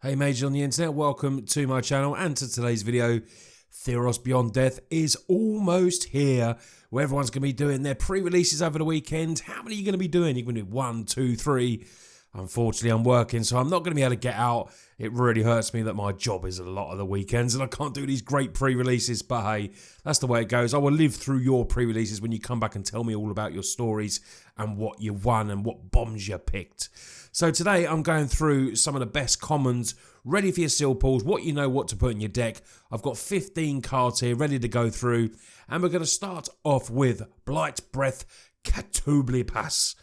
Hey mages on the internet, welcome to my channel and to today's video. Theros Beyond Death is almost here, where everyone's going to be doing their pre-releases over the weekend. How many are you going to be doing? You're going to do 1, 2, 3. Unfortunately, I'm working, so I'm not going to be able to get out. It really hurts me that my job is a lot of the weekends and I can't do these great pre-releases, but hey, that's the way it goes. I will live through your pre-releases when you come back and tell me all about your stories and what you won and what bombs you picked. So today I'm going through some of the best commons, ready for your seal pools, what you know what to put in your deck. I've got 15 cards here ready to go through, and we're going to start off with Blight Breath Catoblibus.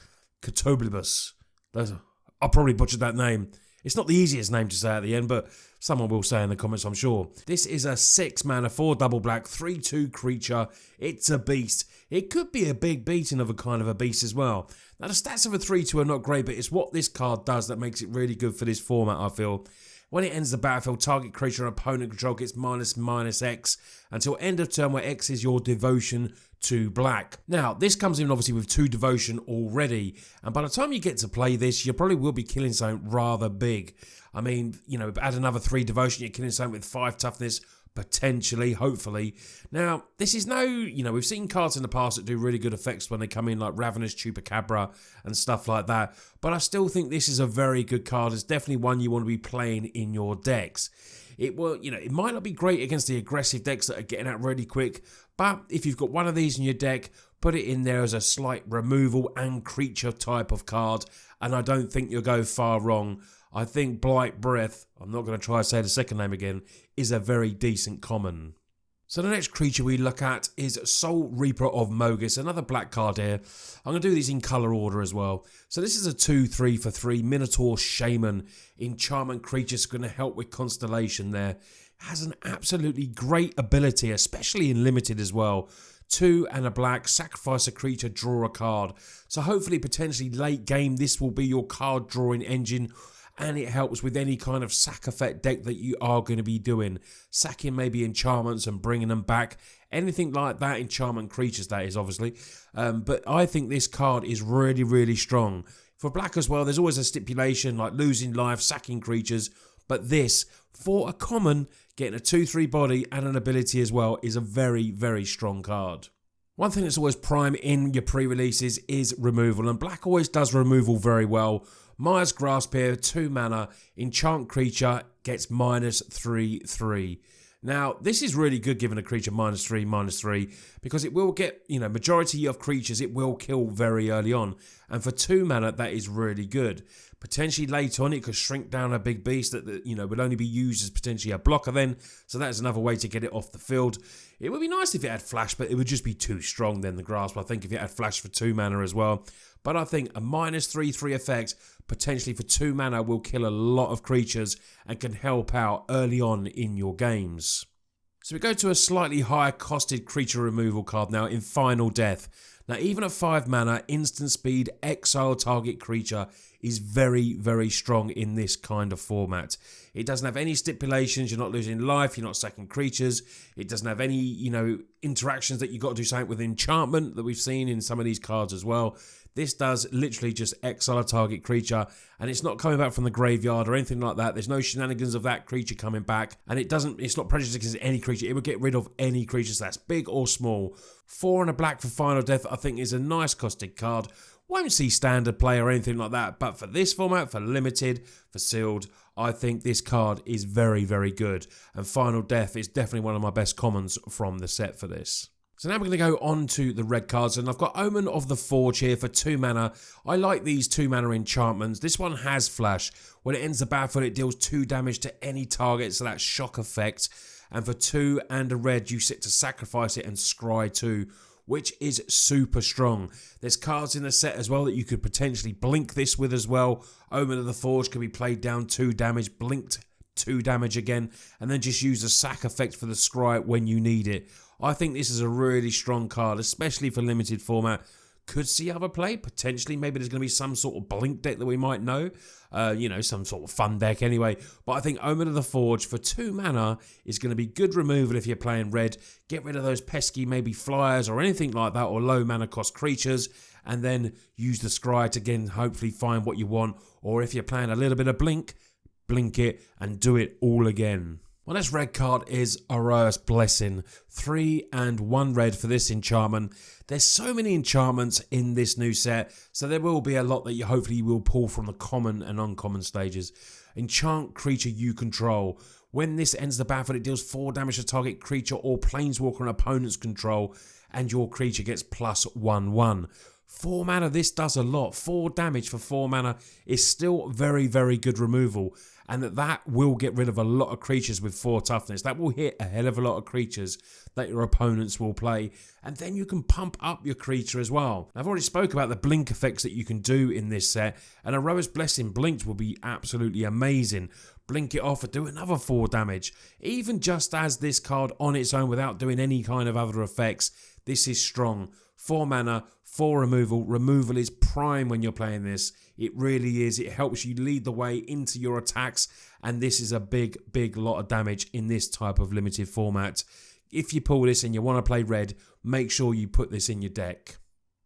I probably butchered that name. It's not the easiest name to say at the end, but someone will say in the comments, I'm sure. This is a 6 mana, 4 double black, 3/2 creature. It's a beast. It could be a big beating of a kind of a beast as well. Now, the stats of a 3/2 are not great, but it's what this card does that makes it really good for this format, I feel. When it ends the battlefield, target creature or opponent control gets -X until end of turn, where X is your devotion to black. Now, this comes in obviously with 2 devotion already, and by the time you get to play this, you probably will be killing something rather big. I mean, you know, add another 3 devotion, you're killing something with 5 toughness, potentially, hopefully. Now, this is no, we've seen cards in the past that do really good effects when they come in, like Ravenous Chupacabra and stuff like that, but I still think this is a very good card. It's definitely one you want to be playing in your decks. It will, it might not be great against the aggressive decks that are getting out really quick, but if you've got one of these in your deck, put it in there as a slight removal and creature type of card, and I don't think you'll go far wrong. I think Blight Breath, I'm not going to try to say the second name again, is a very decent common. So the next creature we look at is Soul Reaper of Mogis, another black card here. I'm going to do these in colour order as well. So this is a 2/3 for 3 Minotaur Shaman. Enchantment creature's going to help with Constellation there. Has an absolutely great ability, especially in limited as well. 2 and a black, sacrifice a creature, draw a card. So hopefully, potentially late game, this will be your card drawing engine, and it helps with any kind of sack effect deck that you are going to be doing. Sacking maybe enchantments and bringing them back. Anything like that, enchantment creatures that is obviously. But I think this card is really, really strong. For black as well, there's always a stipulation like losing life, sacking creatures. But this, for a common, getting a 2/3 body and an ability as well, is a very, very strong card. One thing that's always prime in your pre-releases is removal, and black always does removal very well. Maya's Grasp here, 2 mana, enchant creature, gets -3/3. Now, this is really good giving a creature -3/3, because it will get, majority of creatures it will kill very early on. And for 2 mana, that is really good. Potentially later on, it could shrink down a big beast that, would only be used as potentially a blocker then. So that is another way to get it off the field. It would be nice if it had flash, but it would just be too strong then, the Grasp. I think if it had flash for 2 mana as well. But I think a -3/3 effect, potentially for 2 mana, will kill a lot of creatures and can help out early on in your games. So we go to a slightly higher costed creature removal card now in Final Death. Now, even at 5 mana, instant speed, exile target creature is very, very strong in this kind of format. It doesn't have any stipulations. You're not losing life. You're not sacking creatures. It doesn't have any, interactions that you've got to do something with enchantment that we've seen in some of these cards as well. This does literally just exile a target creature, and it's not coming back from the graveyard or anything like that. There's no shenanigans of that creature coming back, and it's not prejudiced against any creature. It will get rid of any creatures that's big or small. 4 and a black for Final Death, I think, is a nice costed card. Won't see standard play or anything like that, but for this format, for limited, for sealed, I think this card is very, very good. And Final Death is definitely one of my best commons from the set for this. So now we're going to go on to the red cards, and I've got Omen of the Forge here for 2 mana. I like these 2 mana enchantments. This one has flash. When it ends the battlefield, it deals 2 damage to any target, so that's shock effect. And for 2 and a red, you sit to sacrifice it and scry 2, which is super strong. There's cards in the set as well that you could potentially blink this with as well. Omen of the Forge can be played down 2 damage, blinked 2 damage again, and then just use the sack effect for the scry when you need it. I think this is a really strong card, especially for limited format. Could see other play, potentially. Maybe there's going to be some sort of blink deck that we might know. Some sort of fun deck anyway. But I think Omen of the Forge for 2 mana is going to be good removal if you're playing red. Get rid of those pesky maybe flyers or anything like that, or low mana cost creatures. And then use the scry to again hopefully find what you want. Or if you're playing a little bit of blink, blink it, and do it all again. My next red card is Aroa's Blessing. 3 and 1 red for this enchantment. There's so many enchantments in this new set, so there will be a lot that you hopefully will pull from the common and uncommon stages. Enchant creature you control. When this ends the battlefield, it deals 4 damage to target creature or planeswalker and opponent's control, and your creature gets +1/1. 4 mana, this does a lot. 4 damage for 4 mana is still very, very good removal. And that will get rid of a lot of creatures with 4 toughness. That will hit a hell of a lot of creatures that your opponents will play. And then you can pump up your creature as well. I've already spoke about the blink effects that you can do in this set. And Aroa's Blessing blinked will be absolutely amazing. Blink it off and do another 4 damage. Even just as this card on its own without doing any kind of other effects, this is strong. 4 mana, 4 removal. Removal is prime when you're playing this. It really is. It helps you lead the way into your attacks. And this is a big, big lot of damage in this type of limited format. If you pull this and you want to play red, make sure you put this in your deck.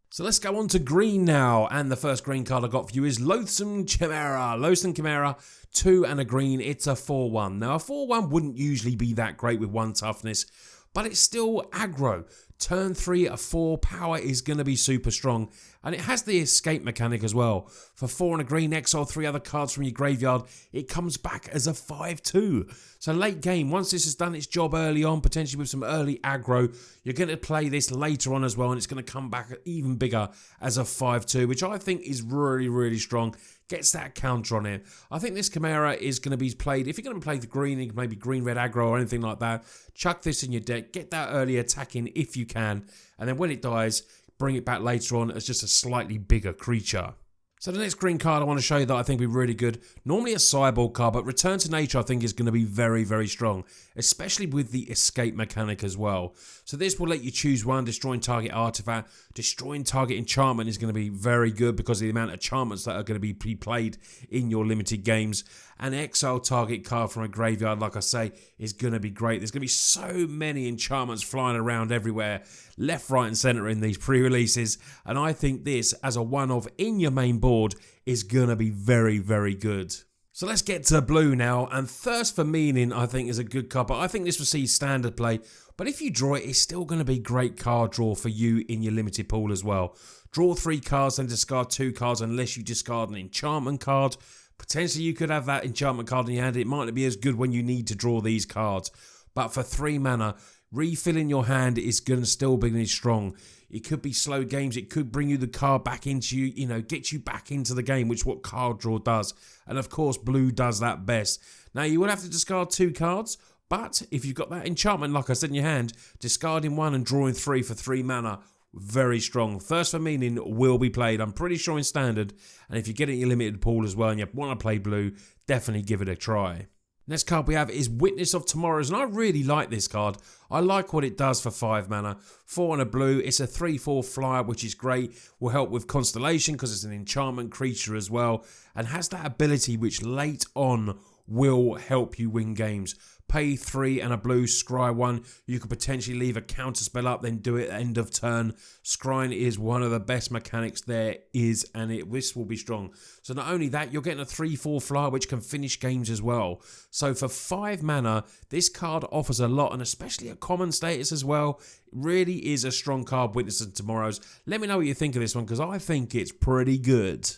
So let's go on to green now. And the first green card I got for you is Loathsome Chimera. Loathsome Chimera, 2 and a green. It's a 4/1. Now, a 4/1 wouldn't usually be that great with 1 toughness, but it's still aggro. Turn 3 at 4 power is going to be super strong. And it has the escape mechanic as well. For 4 and a green, exile 3 other cards from your graveyard. It comes back as a 5/2. So late game, once this has done its job early on, potentially with some early aggro, you're going to play this later on as well. And it's going to come back even bigger as a 5/2, which I think is really, really strong. Gets that counter on it. I think this Chimera is going to be played, if you're going to play the green, maybe green-red aggro or anything like that, chuck this in your deck, get that early attack in if you can, and then when it dies, bring it back later on as just a slightly bigger creature. So the next green card I want to show you that I think will be really good, normally a sideboard card, but Return to Nature I think is going to be very, very strong, especially with the escape mechanic as well. So this will let you choose one, destroying target artifact. Destroying target enchantment is going to be very good because of the amount of enchantments that are going to be pre-played in your limited games. And exile target card from a graveyard, like I say, is going to be great. There's going to be so many enchantments flying around everywhere, left, right and centre in these pre-releases. And I think this, as a one-off in your main board, is going to be very, very good. So let's get to blue now. And Thirst for Meaning, I think, is a good card. But I think this will see standard play. But if you draw it, it's still going to be great card draw for you in your limited pool as well. Draw 3 cards and discard 2 cards unless you discard an enchantment card. Potentially you could have that enchantment card in your hand. It might not be as good when you need to draw these cards. But for 3 mana, refilling your hand is going to still be really strong. It could be slow games. It could bring you the card back into you, get you back into the game, which is what card draw does. And of course, blue does that best. Now, you will have to discard 2 cards. But if you've got that enchantment, like I said, in your hand, discarding 1 and drawing 3 for 3 mana, very strong. Thirst for Meaning will be played, I'm pretty sure, in standard. And if you get it in your limited pool as well and you want to play blue, definitely give it a try. Next card we have is Witness of Tomorrows, and I really like this card. I like what it does for 5 mana. 4 and a blue, it's a 3/4 flyer, which is great. Will help with Constellation because it's an enchantment creature as well. And has that ability which late on will help you win games. Pay 3 and a blue, scry 1. You could potentially leave a counter spell up, then do it at end of turn. Scrying is one of the best mechanics there is, and this will be strong. So not only that, you're getting a 3/4 flyer, which can finish games as well. So for 5 mana, this card offers a lot, and especially a common status as well. It really is a strong card, Witness of Tomorrows. Let me know what you think of this one, because I think it's pretty good.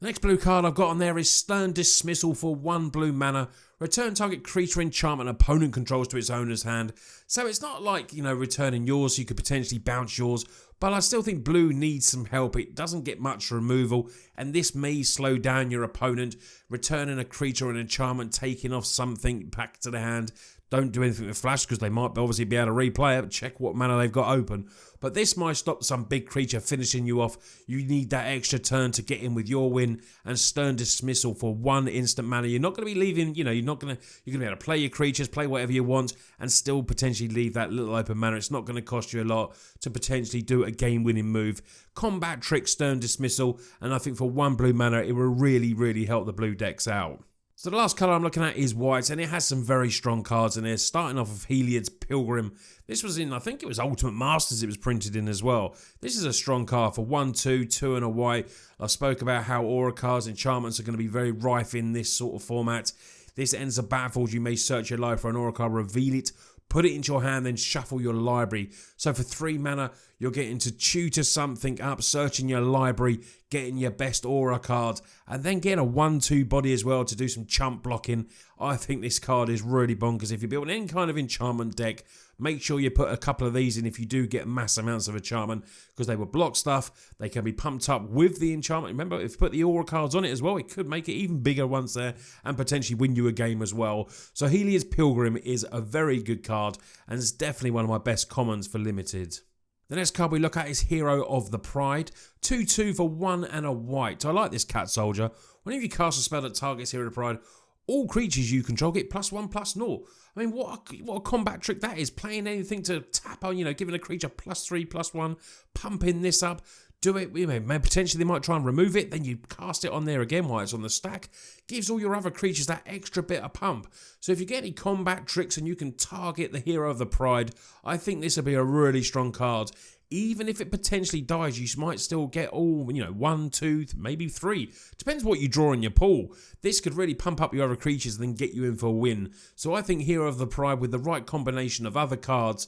The next blue card I've got on there is Stern Dismissal for 1 blue mana. Return target creature enchantment opponent controls to its owner's hand. So it's not like, returning yours, so you could potentially bounce yours. But I still think blue needs some help. It doesn't get much removal. And this may slow down your opponent. Returning a creature or an enchantment, taking off something back to the hand. Don't do anything with flash because they might obviously be able to replay it. Check what mana they've got open. But this might stop some big creature finishing you off. You need that extra turn to get in with your win. And Stern Dismissal for 1 instant mana. You're not going to be leaving, you're going to be able to play your creatures, play whatever you want, and still potentially leave that little open mana. It's not going to cost you a lot to potentially do a game-winning move. Combat Trick, Stern Dismissal, and I think for 1 blue mana, it will really, really help the blue decks out. So the last colour I'm looking at is white, and it has some very strong cards in here, starting off of Heliod's Pilgrim. This was in, I think it was Ultimate Masters it was printed in as well. This is a strong card for 1/2, 2 and a white. I spoke about how aura cards, enchantments are going to be very rife in this sort of format. This ends the battlefield. You may search your library for an aura card, reveal it, put it into your hand, then shuffle your library. So for 3 mana, you're getting to tutor something up, searching your library, getting your best aura card, and then getting a 1/2 body as well to do some chump blocking. I think this card is really bonkers. If you're building any kind of enchantment deck, make sure you put a couple of these in if you do get mass amounts of enchantment, because they will block stuff. They can be pumped up with the enchantment. Remember, if you put the aura cards on it as well, it could make it even bigger once there and potentially win you a game as well. So Helia's Pilgrim is a very good card, and it's definitely one of my best commons for limited. The next card we look at is Hero of the Pride. 2/2 for 1 and a white. I like this cat soldier. Whenever you cast a spell that targets Hero of the Pride, all creatures you control get +1/+0. I mean, what a combat trick that is. Playing anything to tap on, giving a creature +3/+1, pumping this up. Do it, maybe potentially they might try and remove it, then you cast it on there again while it's on the stack. Gives all your other creatures that extra bit of pump. So if you get any combat tricks and you can target the Hero of the Pride, I think this will be a really strong card. Even if it potentially dies, you might still get all, 1, 2, maybe 3. Depends what you draw in your pool. This could really pump up your other creatures and then get you in for a win. So I think Hero of the Pride with the right combination of other cards,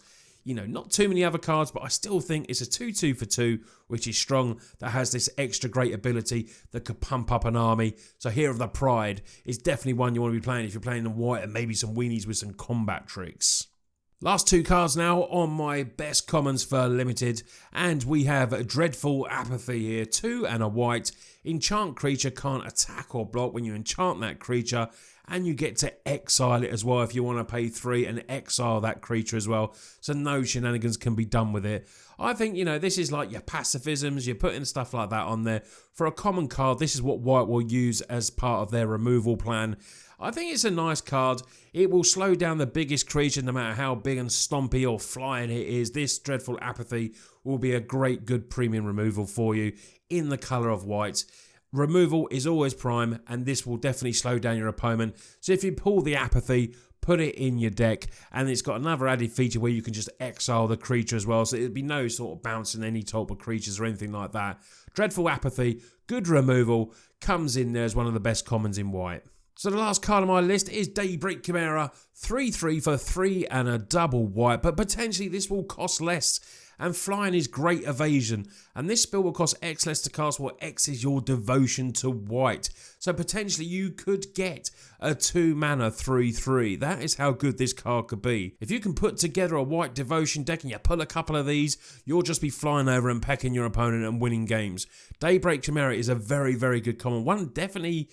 not too many other cards, but I still think it's a 2/2 for 2, which is strong, that has this extra great ability that could pump up an army. So Hero of the Pride is definitely one you want to be playing if you're playing in white and maybe some weenies with some combat tricks. Last 2 cards now on my best commons for limited, and we have Dreadful Apathy here. 2 and a white. Enchant creature can't attack or block when you enchant that creature, and you get to exile it as well if you want to pay 3 and exile that creature as well. So no shenanigans can be done with it. I think, this is like your pacifisms, you're putting stuff like that on there. For a common card, this is what white will use as part of their removal plan. I think it's a nice card. It will slow down the biggest creature no matter how big and stompy or flying it is. This Dreadful Apathy will be a great, good premium removal for you in the colour of white. Removal is always prime, and this will definitely slow down your opponent. So if you pull the Apathy, put it in your deck, and it's got another added feature where you can just exile the creature as well, so it'd be no sort of bouncing any type of creatures or anything like that. Dreadful Apathy, good removal, comes in there as one of the best commons in white. So the last card on my list is Daybreak Chimera, 3/3 for 3 and a double white, but potentially this will cost less. And flying is great evasion, and this spell will cost X less to cast, where X is your devotion to white. So potentially you could get a 2 mana 3/3. That is how good this card could be. If you can put together a white devotion deck and you pull a couple of these, you'll just be flying over and pecking your opponent and winning games. Daybreak Chimera is a very, very good common. One definitely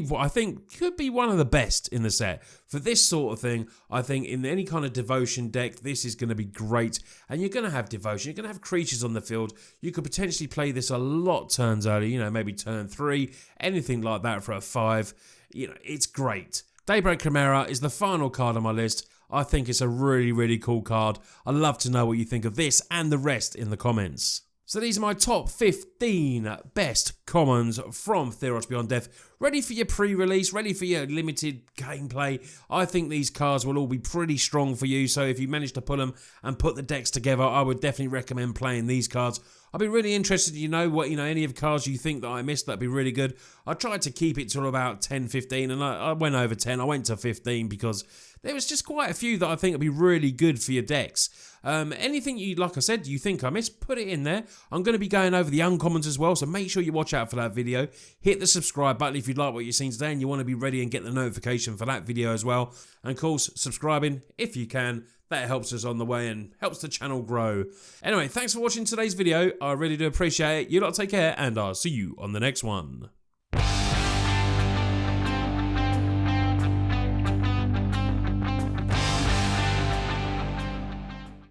what I think could be one of the best in the set. For this sort of thing, I think in any kind of devotion deck, this is going to be great. And you're going to have devotion, you're going to have creatures on the field. You could potentially play this a lot turns early, maybe turn 3, anything like that for a 5. It's great. Daybreak Chimera is the final card on my list. I think it's a really, really cool card. I'd love to know what you think of this and the rest in the comments. So these are my top 15 best commons from Theros Beyond Death. Ready for your pre-release, ready for your limited gameplay. I think these cards will all be pretty strong for you. So if you manage to pull them and put the decks together, I would definitely recommend playing these cards. I'd be really interested to know what, any of the cards you think that I missed that'd be really good. I tried to keep it to about 10, 15, and I went over 10. I went to 15 because there was just quite a few that I think would be really good for your decks. Anything like I said, you think I missed, put it in there. I'm going to be going over the uncommons as well, so make sure you watch out for that video. Hit the subscribe button if you like what you've seen today and you want to be ready and get the notification for that video as well. And of course, subscribing if you can. That helps us on the way and helps the channel grow. Anyway, thanks for watching today's video. I really do appreciate it. You lot take care, and I'll see you on the next one.